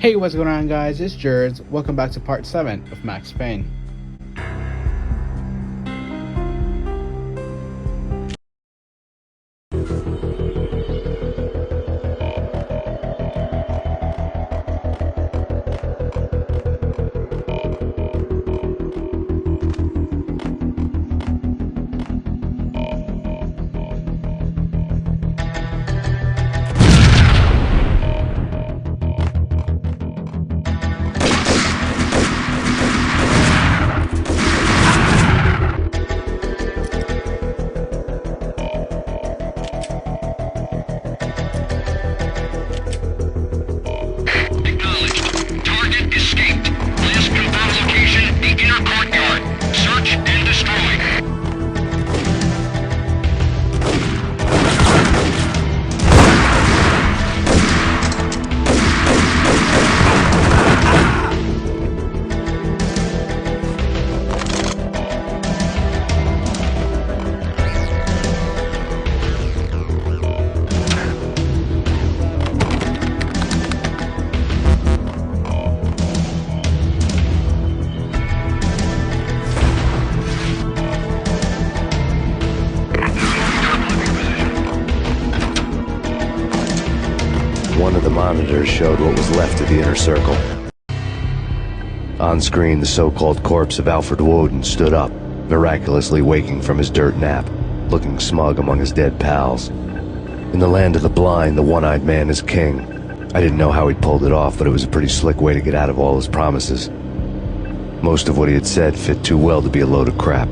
Hey, what's going on, guys? It's Jerz. Welcome back to part 7 of Max Payne. One of the monitors showed what was left of the inner circle. On screen, the so-called corpse of Alfred Woden stood up, miraculously waking from his dirt nap, looking smug among his dead pals. In the land of the blind, the one-eyed man is king. I didn't know how he'd pulled it off, but it was a pretty slick way to get out of all his promises. Most of what he had said fit too well to be a load of crap.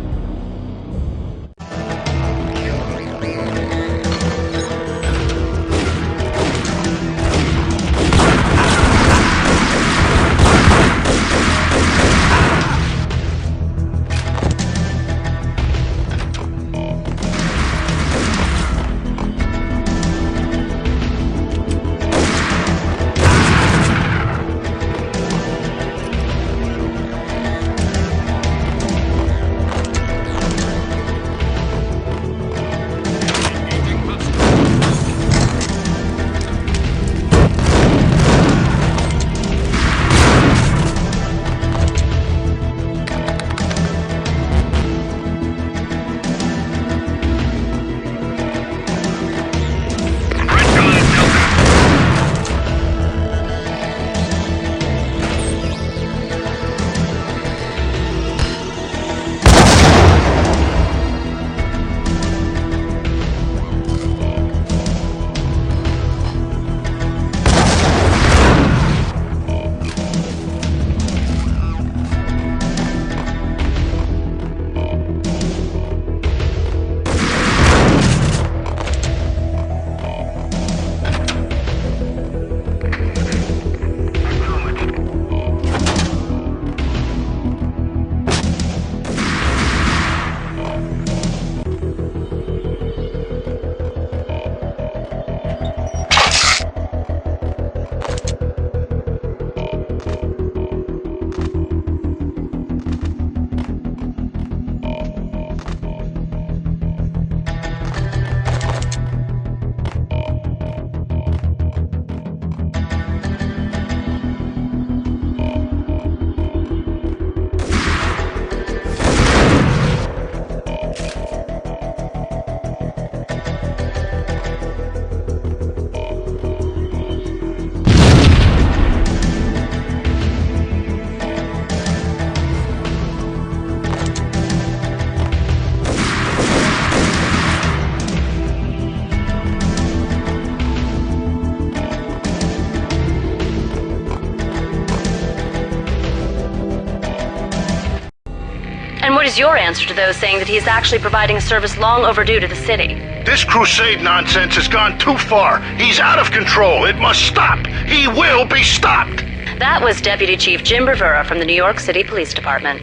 And what is your answer to those saying that he is actually providing a service long overdue to the city? This crusade nonsense has gone too far. He's out of control. It must stop. He will be stopped. That was Deputy Chief Jim Bravura from the New York City Police Department.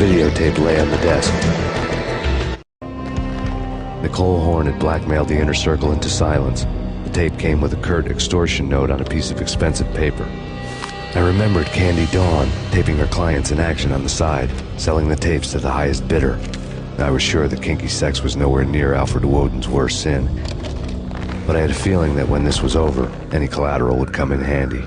videotape lay on the desk. Nicole Horn had blackmailed the Inner Circle into silence. The tape came with a curt extortion note on a piece of expensive paper. I remembered Candy Dawn taping her clients in action on the side, selling the tapes to the highest bidder. I was sure that kinky sex was nowhere near Alfred Woden's worst sin. But I had a feeling that when this was over, any collateral would come in handy.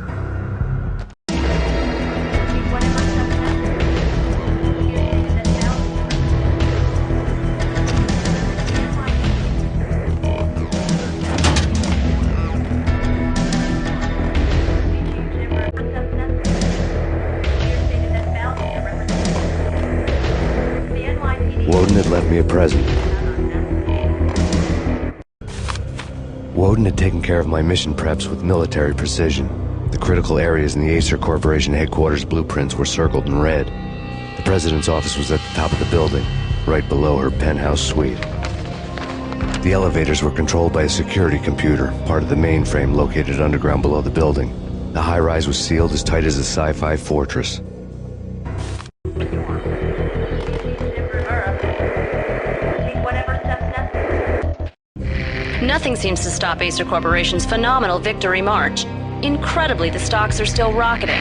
Woden had left me a present. Woden had taken care of my mission preps with military precision. The critical areas in the Acer Corporation headquarters blueprints were circled in red. The president's office was at the top of the building, right below her penthouse suite. The elevators were controlled by a security computer, part of the mainframe located underground below the building. The high-rise was sealed as tight as a sci-fi fortress. Nothing seems to stop Acer Corporation's phenomenal victory march. Incredibly, the stocks are still rocketing.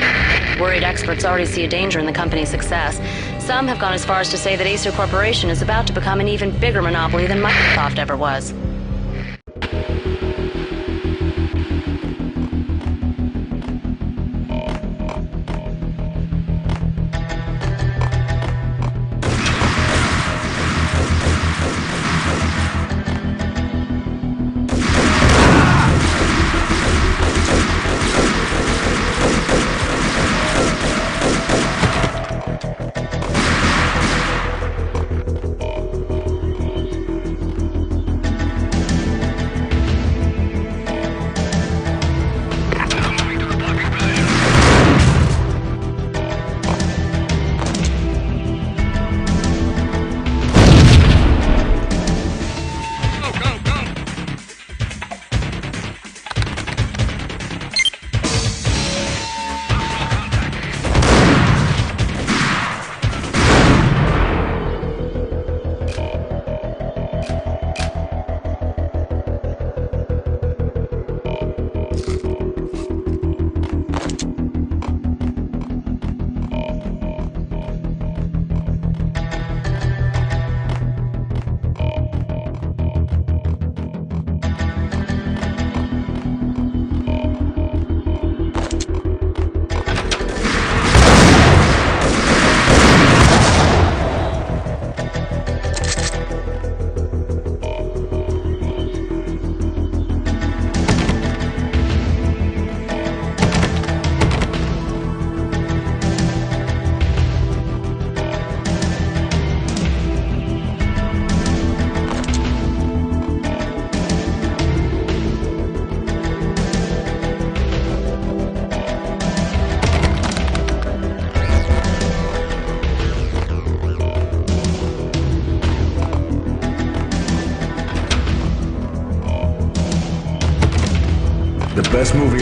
Worried experts already see a danger in the company's success. Some have gone as far as to say that Acer Corporation is about to become an even bigger monopoly than Microsoft ever was. The best movie.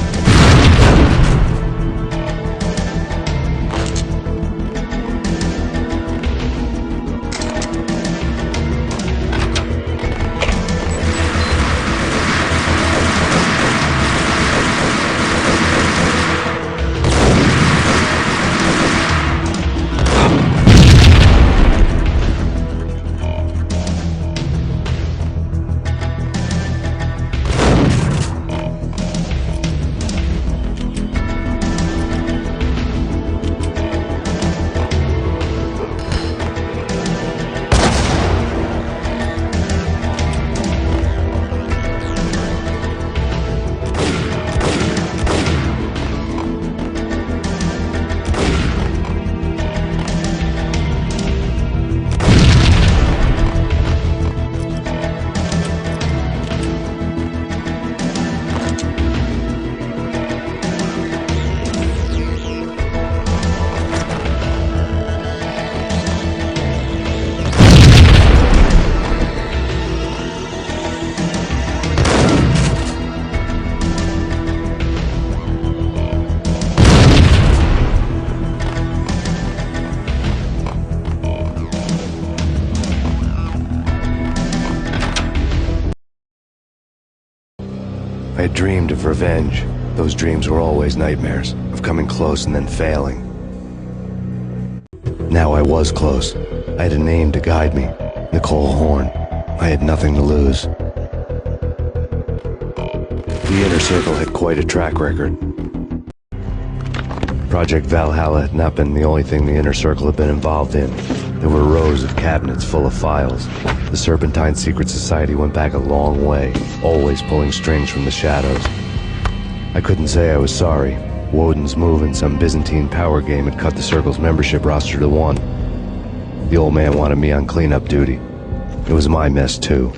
I had dreamed of revenge. Those dreams were always nightmares, of coming close and then failing. Now I was close. I had a name to guide me, Nicole Horn. I had nothing to lose. The Inner Circle had quite a track record. Project Valhalla had not been the only thing the Inner Circle had been involved in. There were rows of cabinets full of files. The Serpentine Secret Society went back a long way, always pulling strings from the shadows. I couldn't say I was sorry. Woden's move in some Byzantine power game had cut the Circle's membership roster to 1. The old man wanted me on cleanup duty. It was my mess too.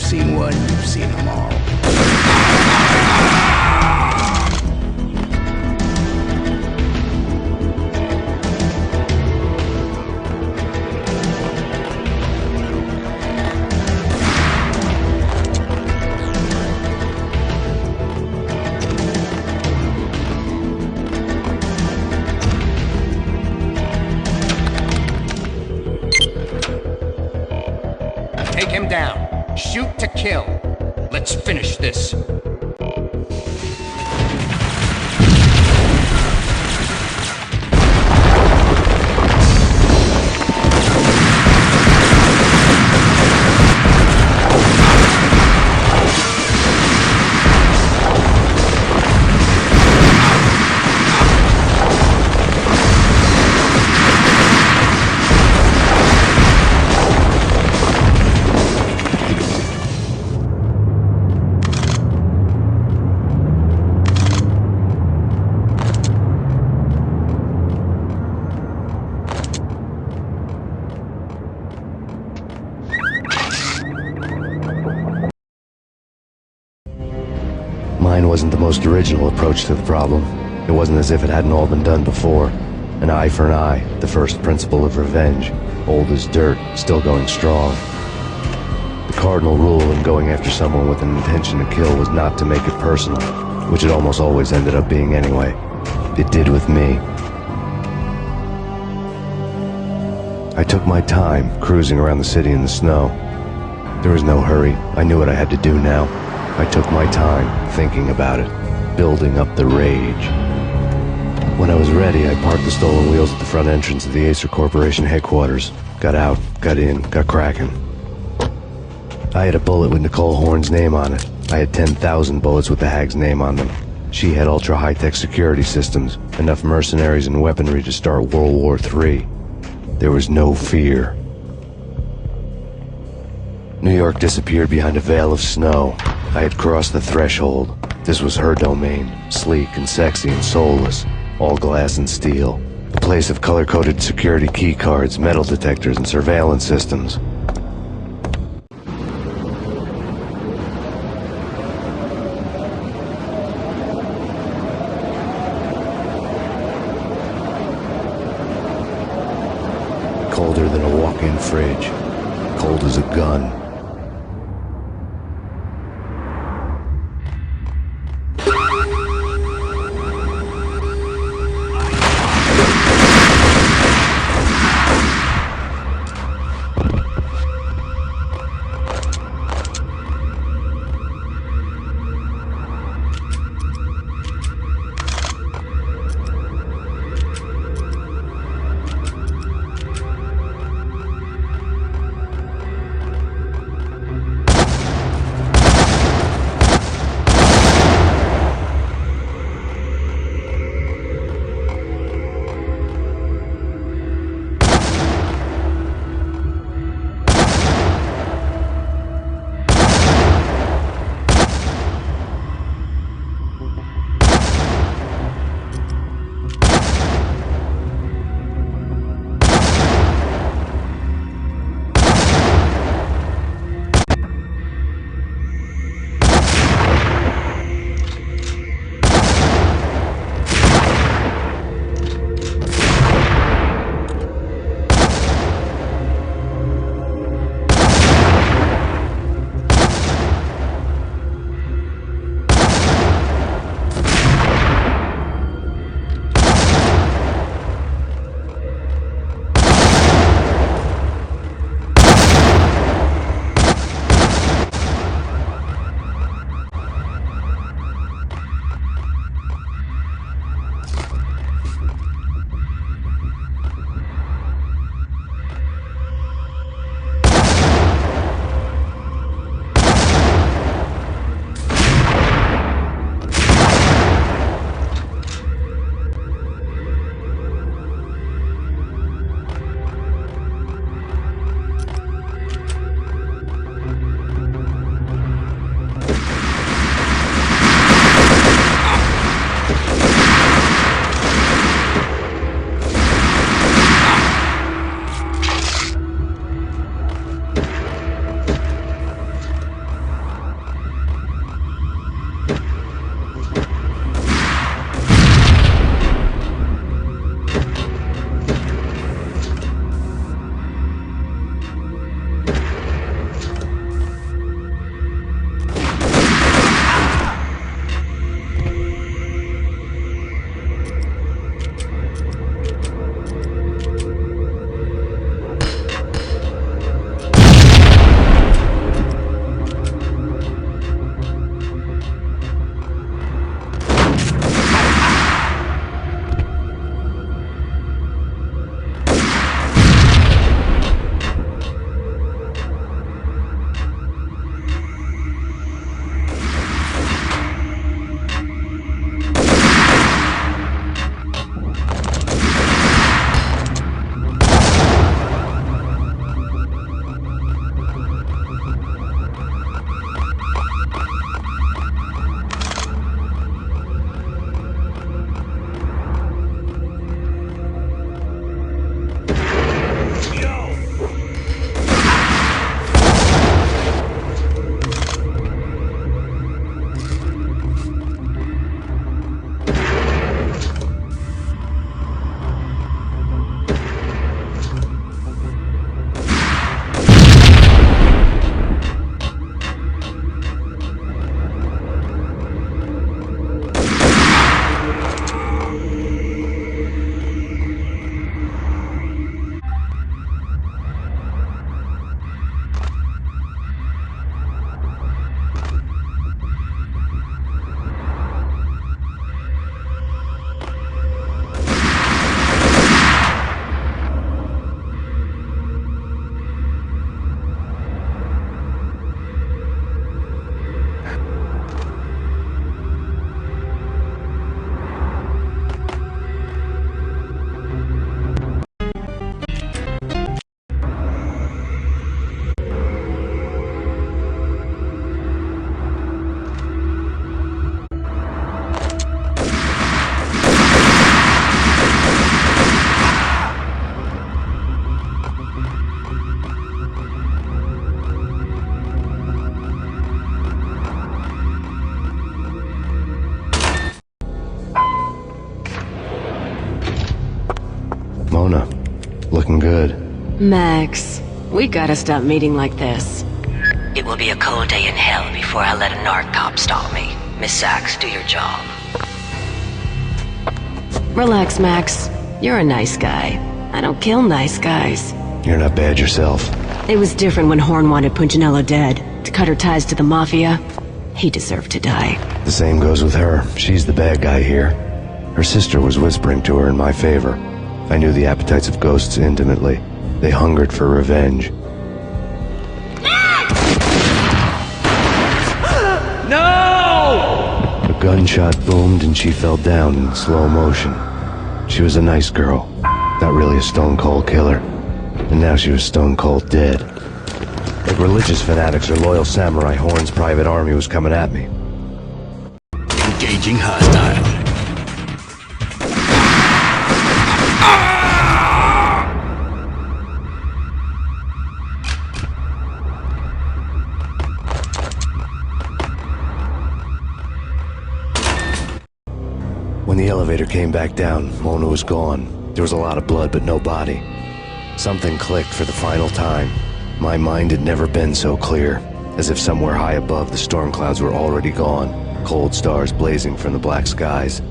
seen one, you've seen them all. Take him down. Shoot to kill. Let's finish this. Mine wasn't the most original approach to the problem. It wasn't as if it hadn't all been done before. An eye for an eye, the first principle of revenge. Old as dirt, still going strong. The cardinal rule in going after someone with an intention to kill was not to make it personal, which it almost always ended up being anyway. It did with me. I took my time, cruising around the city in the snow. There was no hurry. I knew what I had to do now. I took my time, thinking about it, building up the rage. When I was ready, I parked the stolen wheels at the front entrance of the Acer Corporation headquarters. Got out, got in, got cracking. I had a bullet with Nicole Horn's name on it. I had 10,000 bullets with the Hag's name on them. She had ultra-high-tech security systems, enough mercenaries and weaponry to start World War III. There was no fear. New York disappeared behind a veil of snow. I had crossed the threshold. This was her domain, sleek and sexy and soulless, all glass and steel. A place of color-coded security key cards, metal detectors, and surveillance systems. Colder than a walk-in fridge. Cold as a gun. looking good. Max, we gotta stop meeting like this. It will be a cold day in hell before I let a narc cop stop me. Miss Sachs, do your job. Relax, Max. You're a nice guy. I don't kill nice guys. You're not bad yourself. It was different when Horn wanted Punchinello dead. To cut her ties to the Mafia. He deserved to die. The same goes with her. She's the bad guy here. Her sister was whispering to her in my favor. I knew the appetites of ghosts intimately. They hungered for revenge. No! A gunshot boomed and she fell down in slow motion. She was a nice girl, not really a stone-cold killer. And now she was stone-cold dead. Like religious fanatics or loyal samurai, Horn's private army was coming at me. Engaging hostile. When the elevator came back down, Mona was gone. There was a lot of blood, but no body. Something clicked for the final time. My mind had never been so clear, as if somewhere high above the storm clouds were already gone, cold stars blazing from the black skies.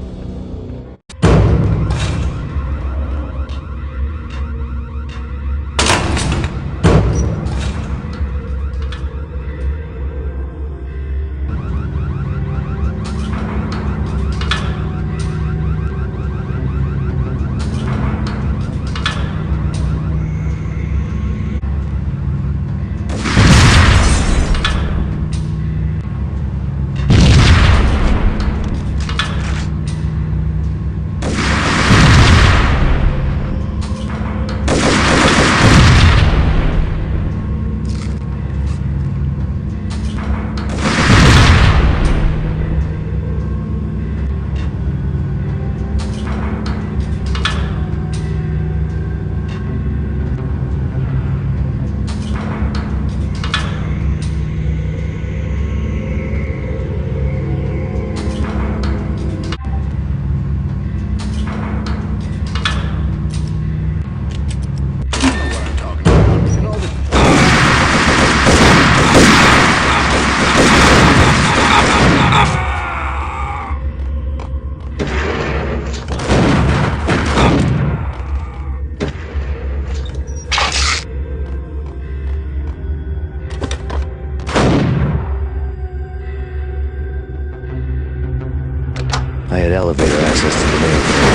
I had elevator access to the main floor.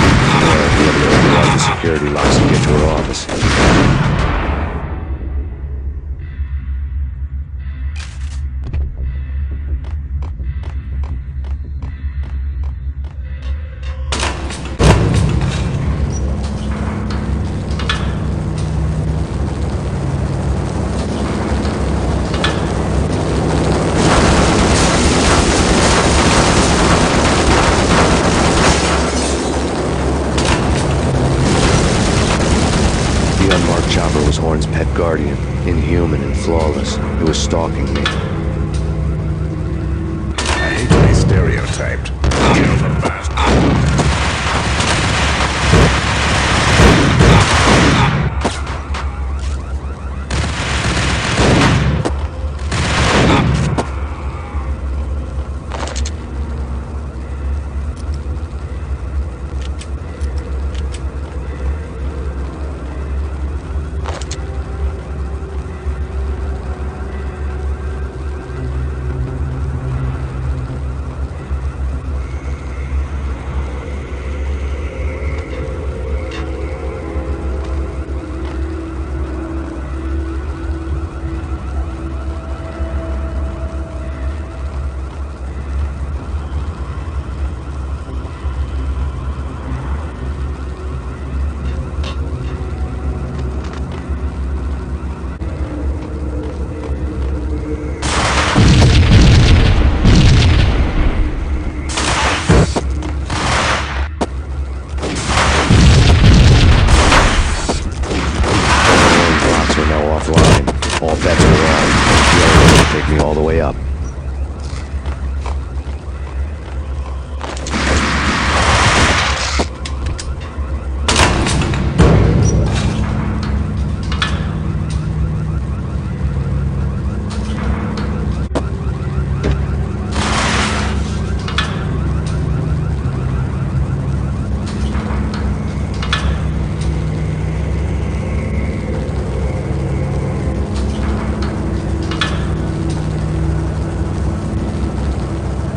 I'd be able to unlock the security locks and get to her office. The unmarked chopper was Horn's pet guardian, inhuman and flawless. It was stalking me. I hate to be stereotyped. Kill the bastard.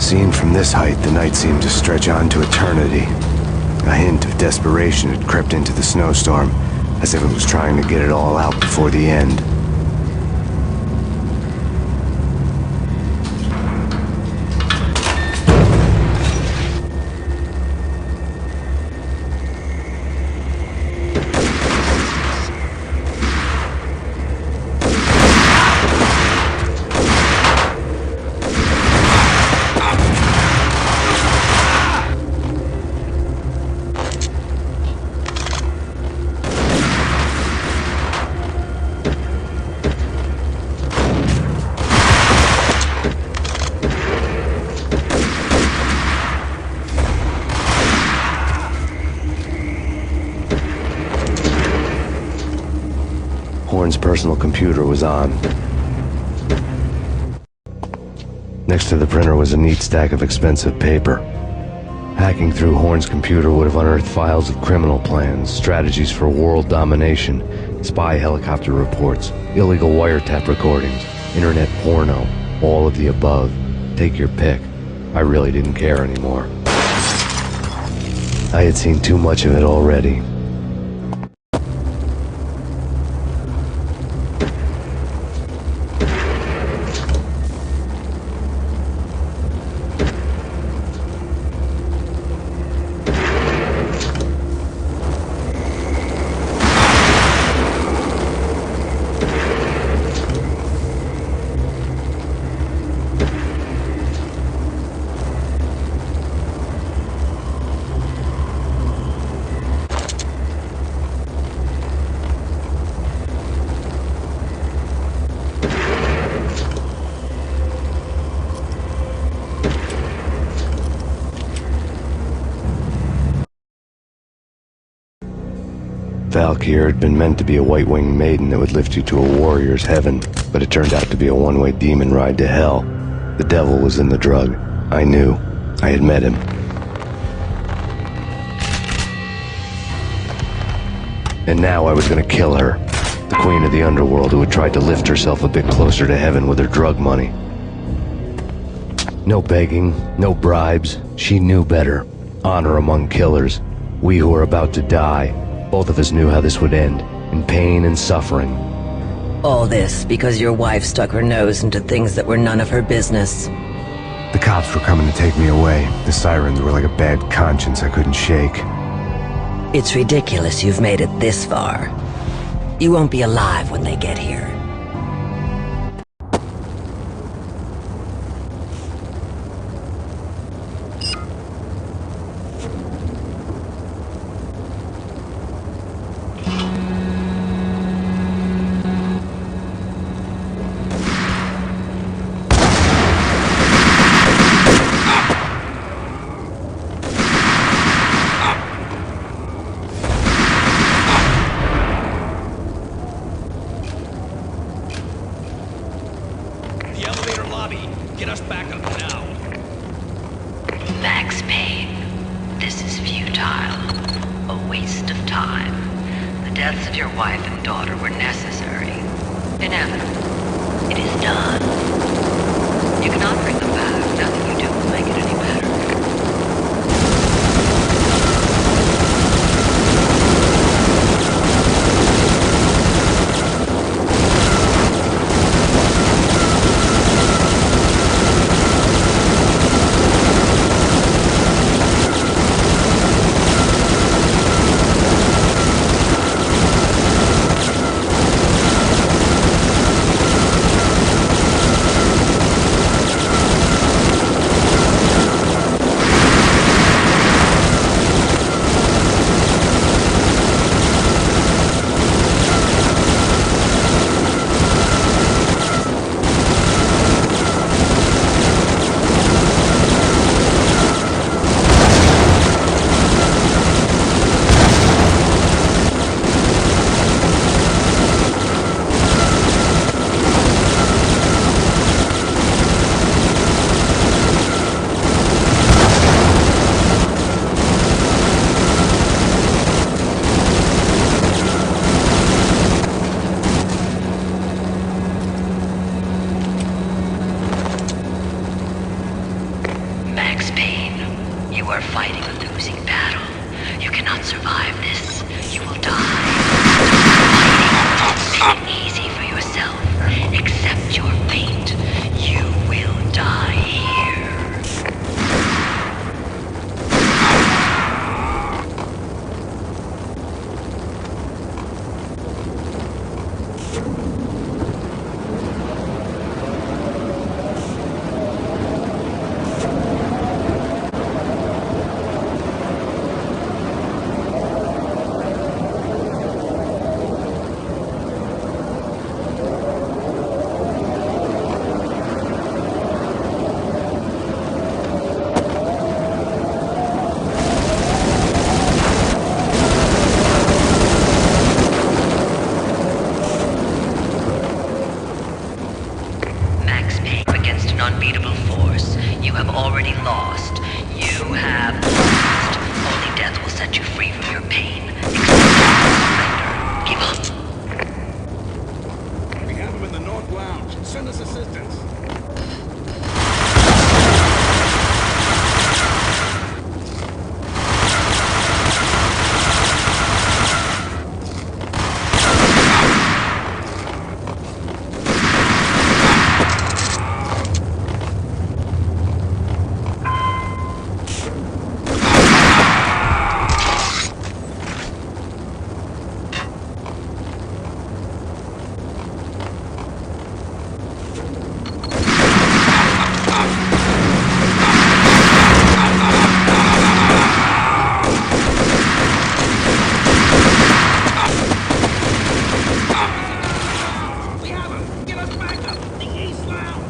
Seen from this height, the night seemed to stretch on to eternity. A hint of desperation had crept into the snowstorm, as if it was trying to get it all out before the end. Horn's personal computer was on. Next to the printer was a neat stack of expensive paper. Hacking through Horn's computer would have unearthed files of criminal plans, strategies for world domination, spy helicopter reports, illegal wiretap recordings, internet porno, all of the above. Take your pick. I really didn't care anymore. I had seen too much of it already. Valkyr had been meant to be a white-winged maiden that would lift you to a warrior's heaven, but it turned out to be a one-way demon ride to hell. The devil was in the drug. I knew. I had met him. And now I was gonna kill her. The queen of the underworld who had tried to lift herself a bit closer to heaven with her drug money. No begging, no bribes. She knew better. Honor among killers. We who were about to die. Both of us knew how this would end, in pain and suffering. All this because your wife stuck her nose into things that were none of her business. The cops were coming to take me away. The sirens were like a bad conscience I couldn't shake. It's ridiculous you've made it this far. You won't be alive when they get here. Get us back up now. Max Payne, this is futile. A waste of time. The deaths of your wife and daughter were necessary. Inevitable. It is done. You cannot bring them back. Nothing you do will make it any better. You are fighting a losing battle. You cannot survive this. You will die. Make it easy for yourself. Accept your fate. You will die here. Max Payne against an unbeatable force. You have already lost. You have lost. Only death will set you free from your pain. Surrender. Give up. We have him in the North Lounge. Send us assistance. We have him! Get us back up! The East Lounge!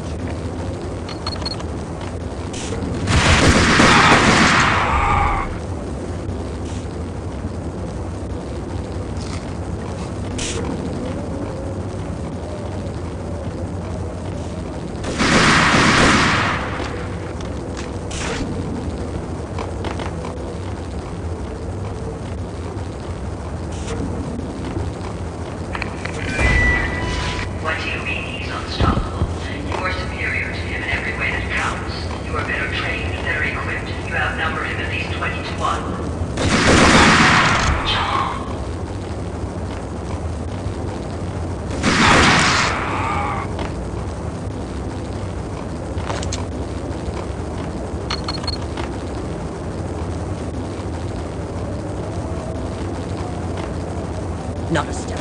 What do you mean he's unstoppable? You are superior to him in every way that counts. You are better trained, better equipped. You outnumber him at least 20 to 1. John. Not a step.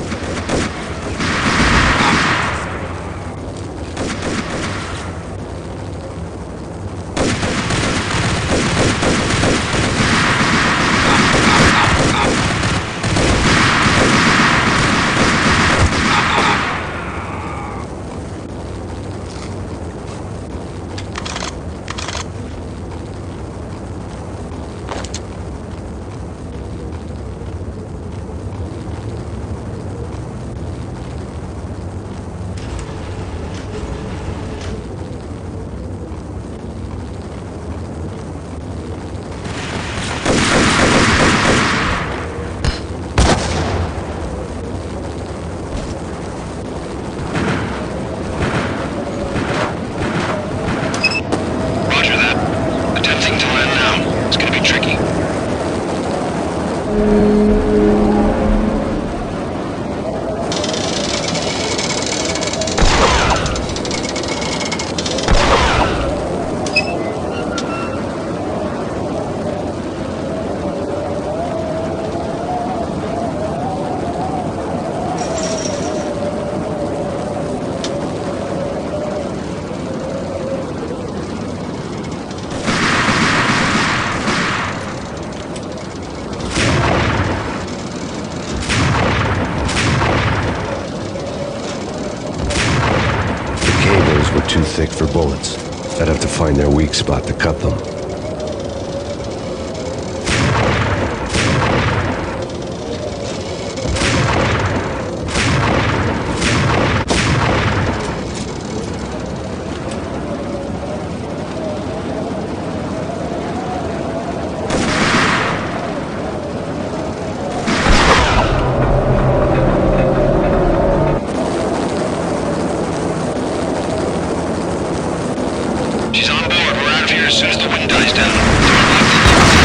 Roger that. Attempting to land now. It's gonna be tricky. Were too thick for bullets. I'd have to find their weak spot to cut them. She's on board. We're out of here as soon as the wind dies down.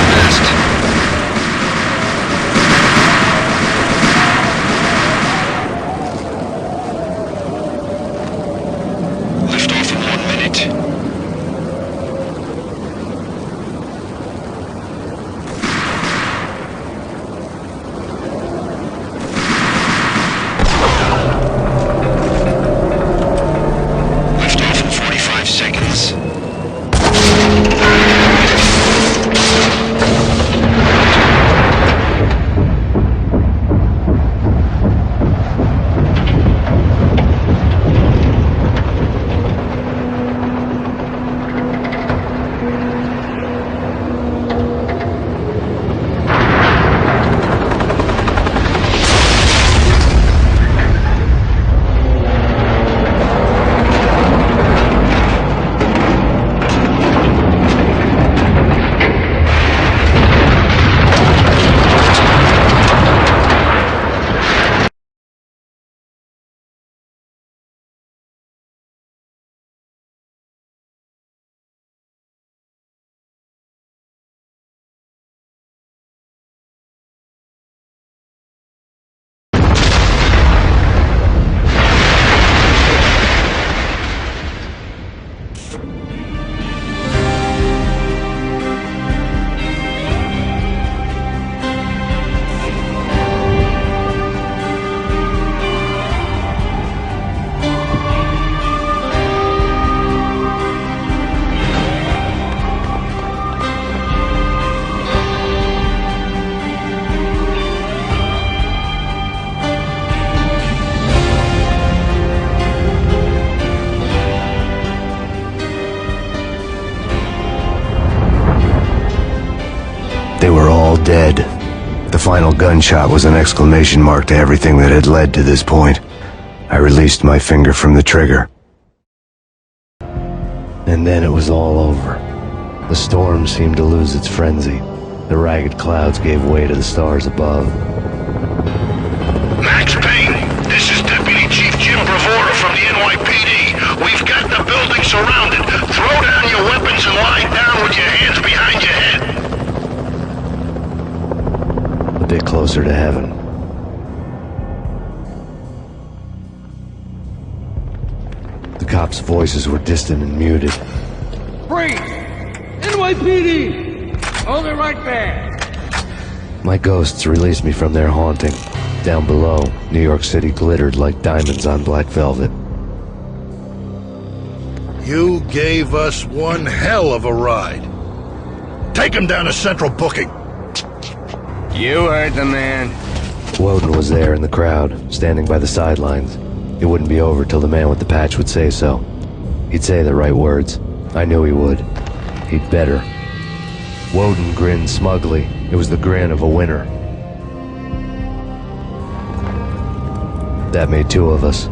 all dead. The final gunshot was an exclamation mark to everything that had led to this point. I released my finger from the trigger. And then it was all over. The storm seemed to lose its frenzy. The ragged clouds gave way to the stars above. Max Payne, this is Deputy Chief Jim Bravura from the NYPD. We've got the building surrounded. Throw down your weapons and lie down with your hands behind your head. A bit closer to heaven. The cops' voices were distant and muted. Freeze! NYPD! Hold it right there! My ghosts released me from their haunting. Down below, New York City glittered like diamonds on black velvet. You gave us one hell of a ride. Take him down to Central Booking. You heard the man. Woden was there in the crowd, standing by the sidelines. It wouldn't be over till the man with the patch would say so. He'd say the right words. I knew he would. He'd better. Woden grinned smugly. It was the grin of a winner. That made two of us.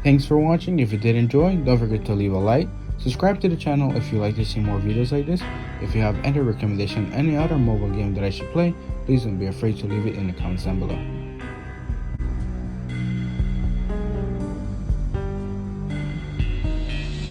Thanks for watching. If you did enjoy, don't forget to leave a like, subscribe to the channel if you like to see more videos like this. If you have any recommendation, any other mobile game that I should play, please don't be afraid to leave it in the comments down below.